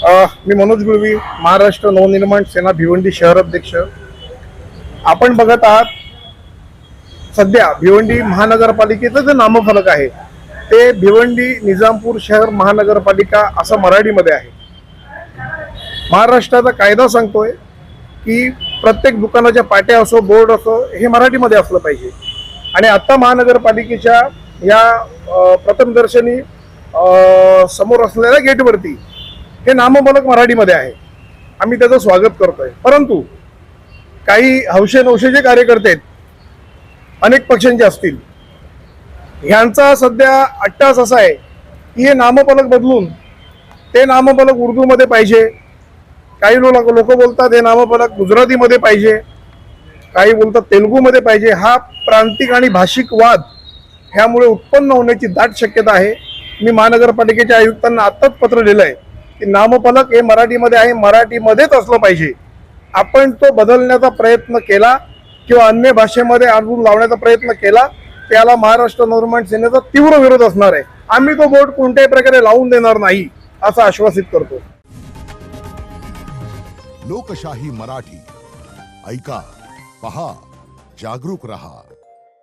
मी मनोज गुळवी, महाराष्ट्र नवनिर्माण सेना भिवंडी शहर अध्यक्ष. आपण बघत आहात सध्या भिवंडी महानगरपालिकेचं जे नामफलक आहे ते भिवंडी निजामपूर शहर महानगरपालिका असं मराठीमध्ये आहे. महाराष्ट्राचा कायदा सांगतोय की प्रत्येक दुकानाच्या पाट्या असो, बोर्ड असो, हे मराठीमध्ये असलं पाहिजे. आणि आता महानगरपालिकेच्या या प्रथमदर्शनी समोर असलेल्या गेटवरती हे नामफलक मराठीमध्ये आहे. आम्ही त्याचं स्वागत करतोय. परंतु काही हौशे कार्यकर्ते आहेत, अनेक पक्षांचे असतील, ह्यांचा सध्या अट्टास असा आहे की हे नामफलक बदलून ते नामफलक उर्दूमध्ये पाहिजे. काही लोक बोलतात हे नामफलक गुजरातीमध्ये पाहिजे, काही बोलतात तेलुगूमध्ये पाहिजे. हा प्रांतिक आणि भाषिक वाद ह्यामुळे उत्पन्न होण्याची दाट शक्यता आहे. मी महानगरपालिकेच्या आयुक्तांना आत्ताच पत्र लिहिलं आहे की नामफलक हे मराठीमध्ये आहे, मराठीमध्येच असलं पाहिजे. आपण तो बदलण्याचा प्रयत्न केला किंवा अन्य भाषेमध्ये आणून लावण्याचा प्रयत्न केला, त्याला महाराष्ट्र नवनिर्माण सेनेचा तीव्र विरोध असणार आहे. आम्ही तो बोर्ड कोणत्याही प्रकारे लावून देणार नाही असं आश्वासित करतो. लोकशाही मराठी ऐका, पहा, जागरूक रहा.